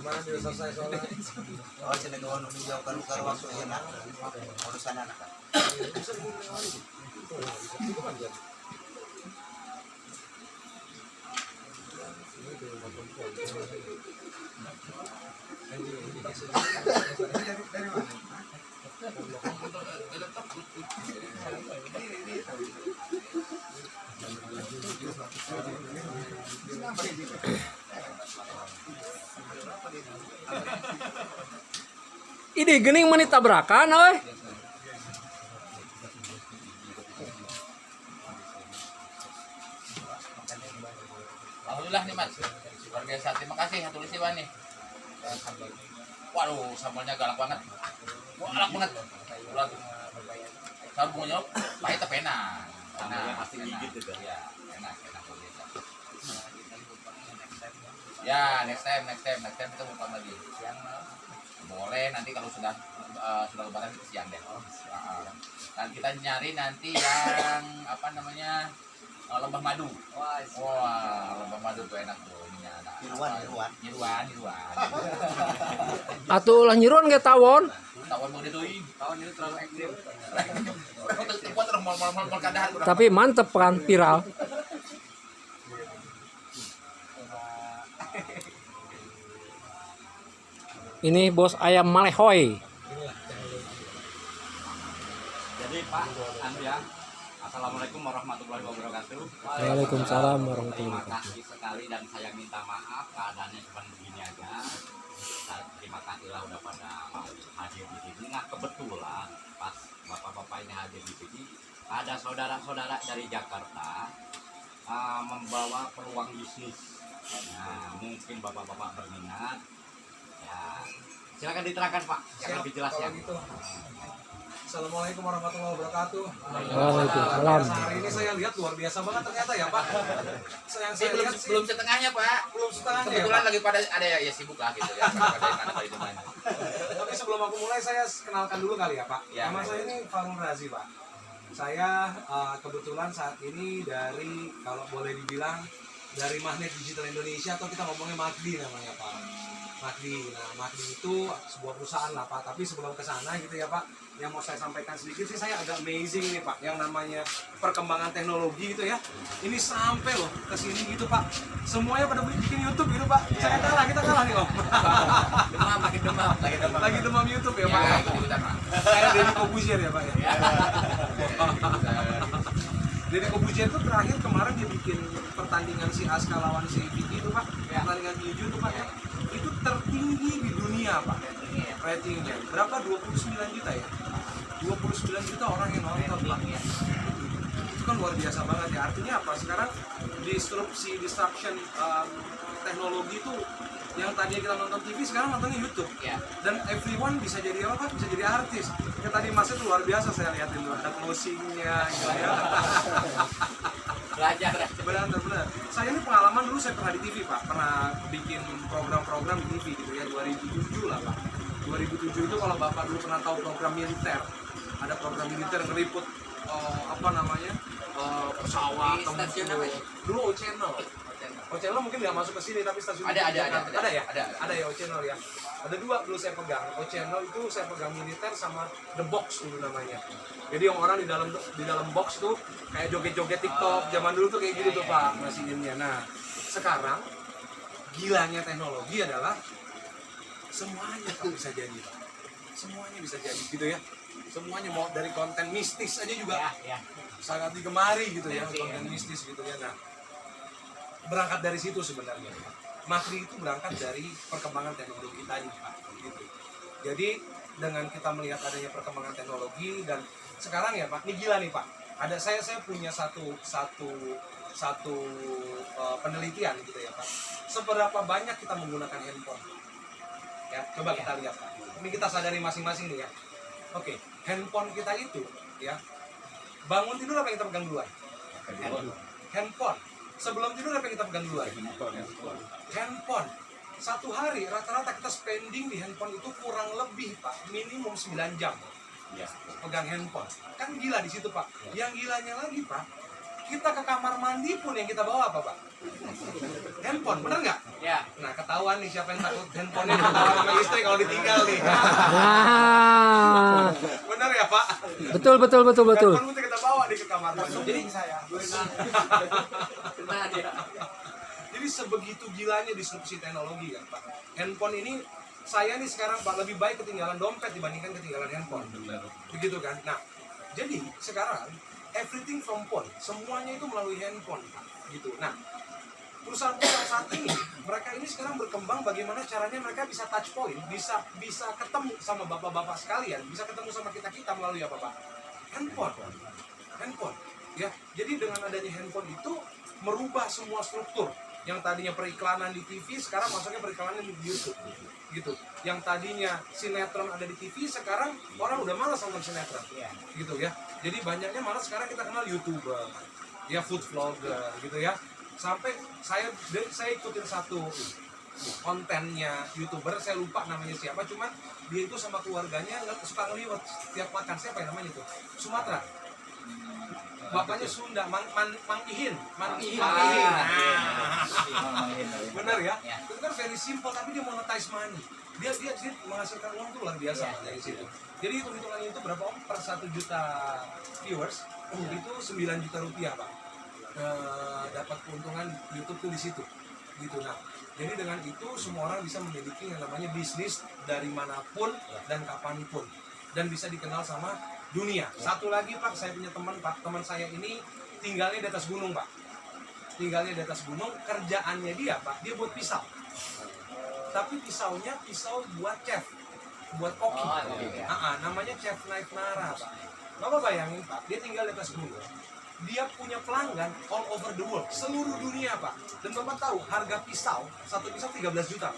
Kemarin sudah selesai soalnya. Oh, sini kawan jauh karu waktu ya nak. Urusan anak. Ini gening menit tabrakan, oi. Alhamdulillah nih Mas, luar biasa. Terima kasih ya tulis Iwan nih. Waduh, sambalnya galak banget. Galak banget. Sambungnya pahit tapi enak. Enak, pasti gigit itu. Ya, enak luar biasa. Ya, next time kita buka lagi. Siang boleh nanti kalau sudah lebaran kita siang deh. Dan kita nyari nanti yang apa namanya lembah madu. Wah, lembah madu tuh enak tuh. Ininya ada nyiruan. Atuh ulah nyiruan ge tawon. Tawon mau dituin. Tawon itu terlalu ekstrim. Kuat terus mal kadang. Tapi mantep kan viral. Ini bos ayam malehoy. Jadi Pak, ya. Assalamualaikum warahmatullahi wabarakatuh. Waalaikumsalam warahmatullahi Terima wabarakatuh. kasih sekali dan saya minta maaf keadaannya cuma begini aja. Terima kasih lah udah pada hadir di sini. Nah kebetulan pas bapak-bapak ini hadir di sini, ada saudara-saudara dari Jakarta membawa peluang bisnis. Nah mungkin bapak-bapak berminat. Ya, silakan diterangkan Pak yang lebih jelas ya. Gitu. Assalamualaikum warahmatullahi wabarakatuh. Waalaikumsalam. Hari ini saya lihat luar biasa banget ternyata ya Pak. Saya Belum lihat sih, belum setengahnya Pak. belum setengahnya ya, Kebetulan Pak. lagi pada ada ya sibuk lah gitu ya. Pada yang mana itu mana. Tapi sebelum aku mulai saya kenalkan dulu kali ya Pak. Ya, Nama saya ini Farul Razi Pak. Saya kebetulan saat ini dari kalau boleh dibilang dari Magnet Digital Indonesia atau kita ngomongnya Magdi namanya Pak. Magdi. Nah, Magdi itu sebuah perusahaan lah Pak. Tapi sebelum ke sana gitu ya Pak, yang mau saya sampaikan sedikit sih, saya agak amazing nih Pak, yang namanya perkembangan teknologi gitu ya. Ini sampai loh ke sini gitu Pak. Semuanya pada bikin YouTube gitu Pak. Saya kalah, kita kalah nih Om. Lagi demam YouTube ya Pak. Ya, ikutan Pak. Saya Deddy Kobuzier ya Pak ya. Deddy Kobuzier itu terakhir kemarin dia bikin pertandingan si Aska lawan si Vicky itu Pak. Pertandingan tinju itu Pak ya. Itu tertinggi di dunia Pak. Ratingnya berapa? 29 juta ya. 29 juta orang yang nonton Pak. Itu kan luar biasa banget ya. Artinya apa? Sekarang disruption teknologi itu yang tadinya kita nonton TV sekarang nontonnya YouTube. Ya. Dan everyone bisa jadi apa? Bisa jadi artis. Kayak tadi Mas itu luar biasa saya lihatin tuh, ada closingnya gitu ya. Belajar. Benar. Saya ini pengalaman dulu saya pernah di TV Pak, pernah bikin program-program di TV gitu ya, 2007 lah Pak. 2007 itu kalau Bapak dulu pernah tahu program militer, ada program militer ngeliput pesawat. Di stasiun apa ya? Dulu O Channel. O Channel mungkin nggak masuk ke sini tapi stasiun Ada ya. Ada. Ada ya O Channel ya. Ada dua dulu saya pegang. O Channel itu saya pegang militer sama The Box dulu namanya. Jadi yang orang di dalam box tuh kayak joget-joget TikTok zaman dulu tuh kayak gitu tuh Pak mesinnya. Nah, sekarang gilanya teknologi adalah semuanya Pak bisa jadi Pak. Semuanya bisa jadi gitu ya. Semuanya mau dari konten mistis aja juga sangat digemari gitu ya, konten mistis gitu ya. Nah, berangkat dari situ sebenarnya. Magdi itu berangkat dari perkembangan teknologi tadi Pak. Gitu. Jadi dengan kita melihat adanya perkembangan teknologi dan sekarang ya Pak, ini gila nih Pak. Saya punya satu penelitian gitu ya Pak. Seberapa banyak kita menggunakan handphone? Ya, coba kita lihat Pak. Ini kita sadari masing-masing nih ya. Oke, handphone kita itu ya. Bangun tidur apa yang kita pegang duluan? Handphone. Sebelum tidur apa yang kita pegang duluan? Handphone. Satu hari rata-rata kita spending di handphone itu kurang lebih Pak, minimum 9 jam. Pegang handphone. Kan gila di situ Pak. Yang gilanya lagi Pak, Kita ke kamar mandi pun yang kita bawa apa, Pak? Handphone, bener nggak? Ya. Nah, ketahuan nih siapa yang takut handphonenya ketahuan sama istri kalau ditinggal nih. Ah. Bener ya, Pak? Betul. Handphone mesti kita bawa nih ke kamar mandi. Jadi Nah, dia. Jadi sebegitu gilanya disrupsi teknologi kan, Pak. Handphone ini saya nih sekarang, Pak, lebih baik ketinggalan dompet dibandingkan ketinggalan handphone. Begitu kan? Nah, jadi sekarang everything from phone, semuanya itu melalui handphone, Pak. Gitu. Nah, perusahaan-perusahaan saat ini, mereka ini sekarang berkembang bagaimana caranya mereka bisa touch point, bisa ketemu sama bapak-bapak sekalian, bisa ketemu sama kita melalui apa, Pak? Handphone. Ya, jadi dengan adanya handphone itu merubah semua struktur. Yang tadinya periklanan di TV, sekarang masuknya periklanan di YouTube. Gitu. Yang tadinya sinetron ada di TV, sekarang orang udah malas nonton sinetron. Gitu ya. Jadi banyaknya malah sekarang kita kenal YouTuber, ya food vlogger gitu ya. Sampai saya ikutin satu kontennya YouTuber, saya lupa namanya siapa, cuman dia itu sama keluarganya suka ngeliwat setiap makan. Siapa yang namanya itu? Sumatera. Bapaknya Sunda, Mang Ihin. Nah, benar ya? Itu kan very simple, tapi dia monetize money. Dia menghasilkan uang tuh luar biasa dari situ. Jadi hitung-hitungannya itu berapa om per 1 juta viewers? Itu 9 juta rupiah, Pak. Dapat keuntungan YouTube tuh di situ. Gitu. Nah, jadi dengan itu semua orang bisa memiliki yang namanya bisnis dari manapun dan kapanpun, dan bisa dikenal sama dunia. Satu lagi, Pak, saya punya teman, Pak. Teman saya ini tinggalnya di atas gunung, Pak. Tinggalnya di atas gunung, kerjaannya dia, Pak, dia buat pisau. Tapi pisaunya pisau buat chef, buat koki. Namanya Chef Knife Nara, Pak. Bapak bayangin, Pak, dia tinggal di atas gunung. Dia punya pelanggan all over the world, seluruh dunia, Pak. Dan Bapak tahu harga pisau, satu pisau 13 juta.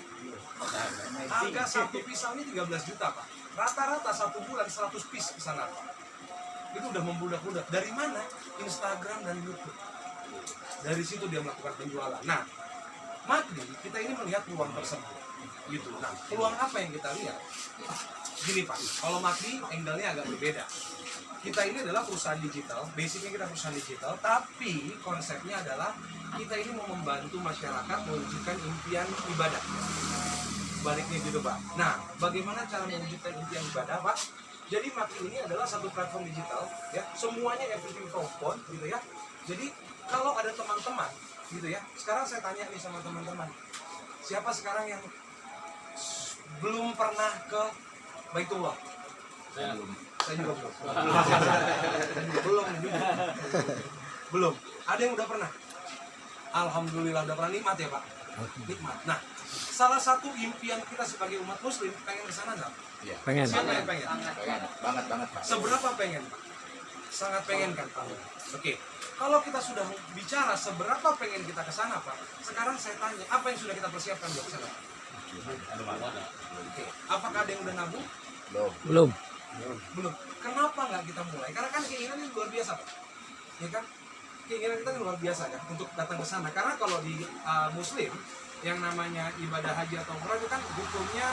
Harga satu pisau ini 13 juta, Pak. Rata-rata satu bulan 100 piece pesanan, Pak. Itu udah membludak-bludak. Dari mana? Instagram dan YouTube. Dari situ dia melakukan penjualan. Nah, Magdi, kita ini melihat peluang tersebut. Gitu. Nah, peluang apa yang kita lihat? Gini, Pak, kalau Magdi angle-nya agak berbeda. Kita ini adalah perusahaan digital, basicnya kita perusahaan digital, tapi konsepnya adalah kita ini mau membantu masyarakat mewujudkan impian ibadah. Baliknya gitu, Pak. Nah, bagaimana cara mewujudkan impian ibadah, Pak? Jadi Magdi ini adalah satu platform digital, ya, semuanya everything from phone, gitu ya. Jadi kalau ada teman-teman, gitu ya. Sekarang saya tanya nih sama teman-teman, siapa sekarang yang belum pernah ke Baitullah? Saya juga belum. Belum. Ada yang udah pernah? Alhamdulillah udah pernah. Nikmat ya, Pak? Nikmat. Nah, salah satu impian kita sebagai umat muslim pengen ke sana nggak? Iya. Pengen. Siapa yang pengen? Banget, Pak. Seberapa pengen, Pak? Sangat pengen kan, Pak? Oke. Kalau kita sudah bicara seberapa pengen kita ke sana, Pak, sekarang saya tanya, apa yang sudah kita persiapkan buat ke sana? Oke. Apakah ada yang udah nabung? Belum. Belum. Kenapa nggak kita mulai? Karena kan keinginan ini luar biasa, Pak. Ya kan? Keinginan kita ini luar biasa kan untuk datang ke sana. Karena kalau di Muslim yang namanya ibadah haji atau umrah itu kan hukumnya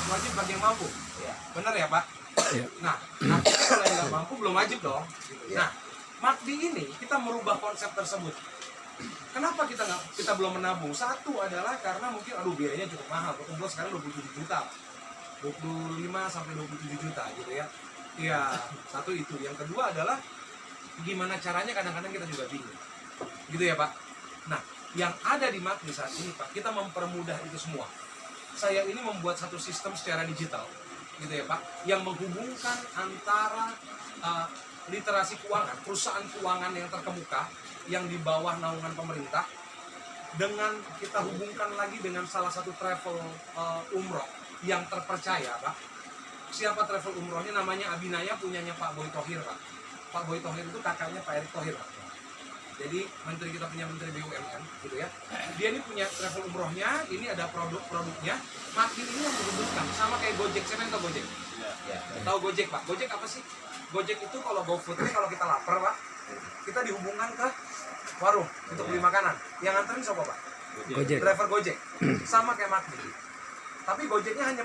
wajib bagi yang mampu. Benar ya, Pak? Iya. Nah, kalau yang nggak mampu belum wajib dong. Nah, Magdi ini kita merubah konsep tersebut. Kenapa kita belum menabung? Satu adalah karena mungkin biayanya cukup mahal. Umroh sekarang 27 juta. 25 sampai 27 juta gitu ya. Iya, satu itu. Yang kedua adalah gimana caranya kadang-kadang kita juga bingung. Gitu ya, Pak. Nah, yang ada di Magdi saat ini, Pak, kita mempermudah itu semua. Saya ini membuat satu sistem secara digital, gitu ya, Pak, yang menghubungkan antara literasi keuangan, perusahaan keuangan yang terkemuka yang di bawah naungan pemerintah, dengan kita hubungkan lagi dengan salah satu travel umroh yang terpercaya, Pak. Siapa travel umrohnya? Namanya Abinaya, punyanya Pak Boy Thohir, Pak. Pak Boy Thohir itu kakaknya Pak Erick Thohir, Pak. Jadi menteri kita punya menteri BUMN, gitu ya. Dia ini punya travel umrohnya, ini ada produk-produknya. Magdi ini yang menghubungkan, sama kayak Gojek. Saya tahu Gojek. Tahu Gojek, Pak? Gojek apa sih? Gojek itu kalau GoFood itu kalau kita lapar, Pak, kita dihubungkan ke warung untuk beli makanan. Yang nganterin siapa, Pak? Gojek. Driver Gojek. Sama kayak Magdi. Tapi Gojeknya hanya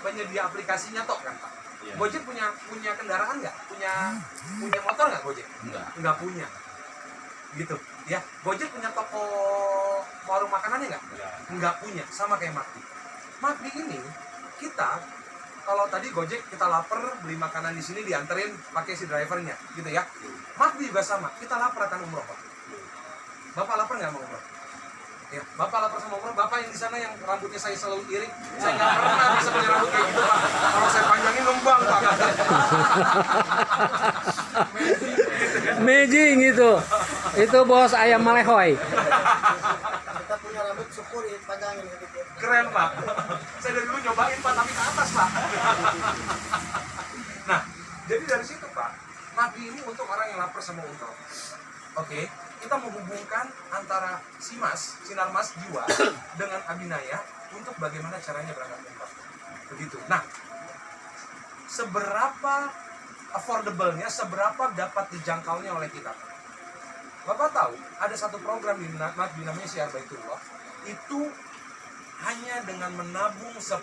penyedia aplikasinya tok kan, Pak? Gojek punya kendaraan nggak? Punya motor nggak Gojek? Nggak punya. gitu ya. Gojek punya toko warung makanannya nggak? Nggak punya, sama kayak McD. McD ini kita kalau tadi Gojek kita lapar beli makanan di sini dianterin pakai si drivernya gitu ya. McD juga sama, kita lapar akan umroh Pak. Bapak lapar nggak mau umroh? Ya, Bapak lapar sama umroh. Bapak yang di sana yang rambutnya saya selalu iring, saya nggak pernah bisa punya rambut kayak gitu Pak. Kalau saya panjangin ngembang Pak. Amazing itu. Itu bos ayam malehoy. Kita punya rambut syukur panjangin gitu. Keren Pak. Saya dari dulu nyobain Pak, tapi ke atas Pak. Nah, jadi dari situ Pak, McD ini untuk orang yang lapar sama umroh. Oke, kita menghubungkan antara sinar mas jiwa dengan Abinaya untuk bagaimana caranya berangkat umroh. Begitu. Nah, seberapa affordable-nya, seberapa dapat dijangkaunya oleh kita. Bapak tahu, ada satu program di McD namanya Syiar Baitullah. Itu hanya dengan menabung 10.000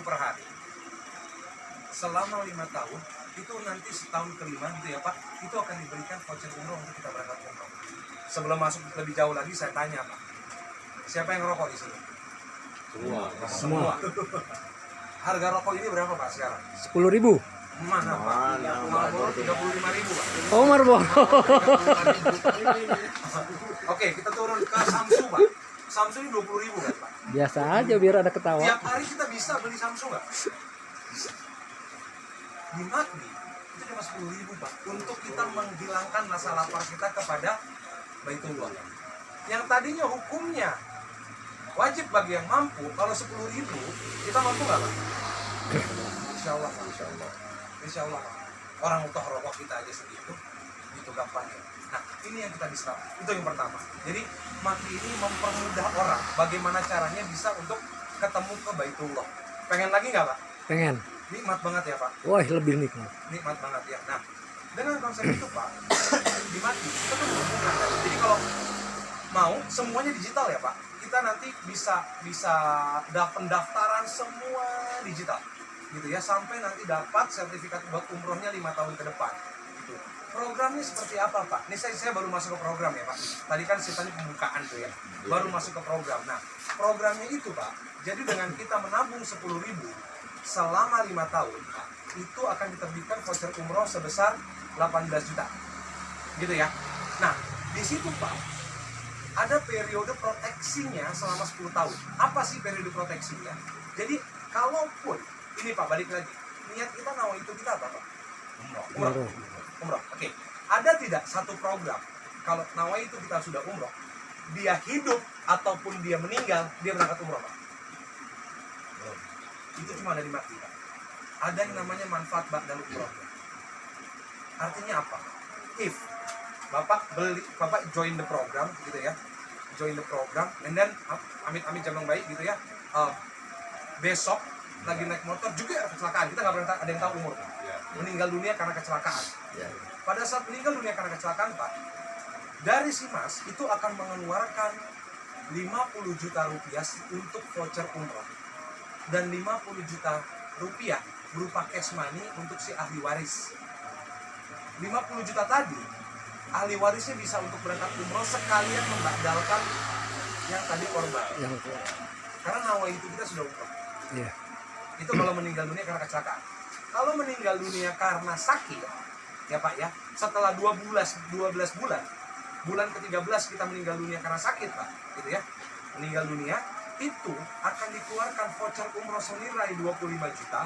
per hari selama 5 tahun, itu nanti setahun kelima gitu ya Pak, itu akan diberikan voucher umroh untuk kita berangkat umroh. Sebelum masuk lebih jauh lagi, saya tanya Pak, siapa yang ngerokok di sini? Semua. Harga rokok ini berapa Pak sekarang? 10.000. Mana Pak? Marlboro 35.000 Pak. Oh, Marlboro. Oke, kita turun ke Samsu Pak. Samsu ini 20.000 kan Pak? Biasa aja biar ada ketawa. Tiap hari kita bisa beli Samsung nggak? Di McD itu cuma 10.000 Pak, untuk kita menghilangkan rasa lapar kita kepada Baitullah. Yang tadinya hukumnya wajib bagi yang mampu, kalau 10.000 kita mampu nggak Pak? Insya Allah Pak. Insya Allah Pak. Orang utuh rokok kita aja segitu, gitu gampangnya. Nah, ini yang kita bisa. Itu yang pertama. Jadi McD ini mempermudah orang bagaimana caranya bisa untuk ketemu ke Baitullah. Pengen lagi nggak Pak? Pengen. Nikmat banget ya Pak. Wah, lebih nikmat. Nikmat banget ya. Nah, dengan konsep itu Pak, di McD kita tuh menghubungkan. Jadi kalau mau semuanya digital ya Pak. Kita nanti bisa pendaftaran semua digital, gitu ya, sampai nanti dapat sertifikat buat umrohnya 5 tahun ke depan. Gitu. Programnya seperti apa Pak? Ini saya baru masuk ke program ya Pak. Tadi kan ceritanya pembukaan tuh ya. Baru masuk ke program. Nah, programnya itu Pak, jadi dengan kita menabung 10.000 selama 5 tahun, Pak, itu akan diterbitkan voucher umroh sebesar 18 juta. Gitu ya. Nah, di situ Pak, ada periode proteksinya selama 10 tahun. Apa sih periode proteksinya? Jadi, kalaupun, ini Pak, balik lagi. Niat kita nawai itu kita apa Pak? Umroh. Oke. Ada tidak satu program, kalau nawai itu kita sudah umroh, dia hidup ataupun dia meninggal, dia berangkat umroh Pak? Itu cuma ada di McD Pak. Ada yang namanya manfaat ba'dal umroh. Artinya apa? If Bapak join the program gitu ya, join the program, and then amit-amit jangan baik gitu ya, besok lagi naik motor juga kecelakaan, kita nggak pernah ada yang tahu umur, meninggal dunia karena kecelakaan. Pada saat meninggal dunia karena kecelakaan Pak, dari si Mas itu akan mengeluarkan 50 juta rupiah untuk voucher umroh dan 50 juta rupiah berupa cash money untuk si ahli waris. 50 juta tadi ahli warisnya bisa untuk berangkat umroh sekalian membadalkan yang tadi korban. Karena nawai itu kita sudah umroh. Iya. Itu kalau meninggal dunia karena kecelakaan. Kalau meninggal dunia karena sakit, ya Pak ya, setelah 12 bulan, bulan ke-13 kita meninggal dunia karena sakit Pak, gitu ya. Meninggal dunia, itu akan dikeluarkan voucher umroh senilai 25 juta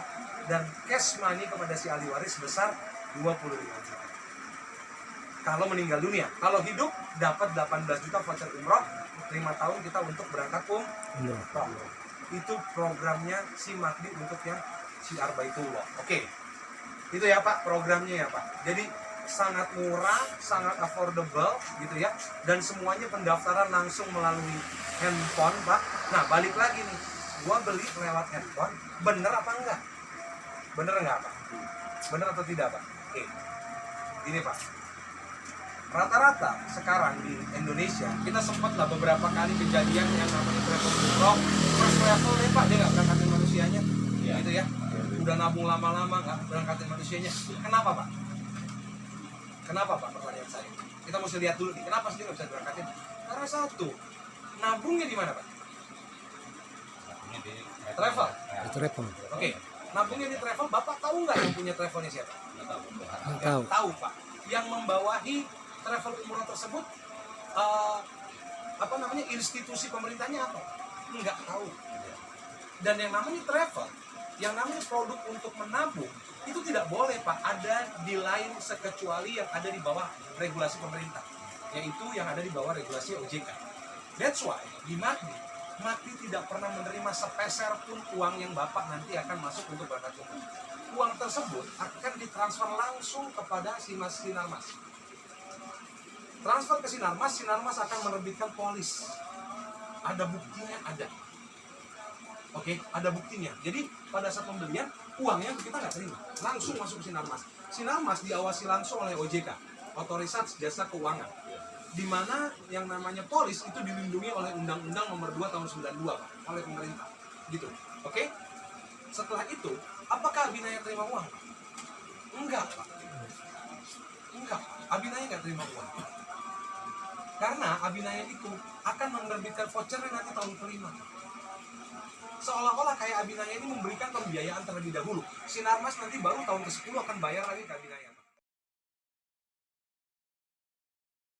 dan cash money kepada si ahli waris sebesar 25 juta. Kalau meninggal dunia, kalau hidup dapat 18 juta voucher umroh, 5 tahun kita untuk berangkat umroh. Itu programnya si McD untuk yang Syiar Baitullah. Oke. Itu ya Pak programnya ya Pak. Jadi sangat murah, sangat affordable gitu ya. Dan semuanya pendaftaran langsung melalui handphone Pak. Nah, balik lagi nih. Gua beli lewat handphone, bener apa enggak? Bener enggak Pak? Bener atau tidak Pak? Oke. Ini Pak. Rata-rata sekarang di Indonesia kita sempat lah beberapa kali kejadian yang namanya travel umroh first travel nih Pak, dia nggak berangkatin manusianya gitu ya, udah nabung lama-lama nggak berangkatin manusianya. Kenapa Pak? Pertanyaan saya. Kita mesti lihat dulu nih, kenapa sih nggak bisa diberangkatin? Karena satu, nabungnya di mana Pak? Ini di Travel. Ya, Itu repot. Oke, nabungnya di travel, Bapak tahu nggak yang punya travelnya siapa? nggak tahu. Nggak tahu. Tahu Pak. Yang membawahi travel umroh tersebut eh, apa namanya institusi pemerintahnya apa? Nggak tahu. Dan yang namanya travel, yang namanya produk untuk menabung itu tidak boleh Pak ada di lain sekecuali yang ada di bawah regulasi pemerintah, yaitu yang ada di bawah regulasi OJK. That's why di Makdi tidak pernah menerima sepeser pun uang yang Bapak nanti akan masuk untuk berangkat umroh. Uang tersebut akan ditransfer langsung kepada Sinarmas. Transfer ke Sinarmas akan menerbitkan polis. Ada buktinya, ada. Oke, ada buktinya. Jadi pada saat pembelian, uangnya kita nggak terima, langsung masuk ke Sinarmas. Sinarmas diawasi langsung oleh OJK, Otoritas Jasa Keuangan, di mana yang namanya polis itu dilindungi oleh Undang-Undang Nomor 2 Tahun 92 Pak, oleh pemerintah. Gitu. Oke? Setelah itu, apakah Abinaya terima uang? Enggak, Pak. Enggak, Abinaya nggak terima uang. Karena Abinaya itu akan menerbitkan vouchernya nanti tahun kelima. Seolah-olah kayak Abinaya ini memberikan pembiayaan terlebih dahulu. Sinarmas nanti baru tahun ke-10 akan bayar lagi ke Abinaya.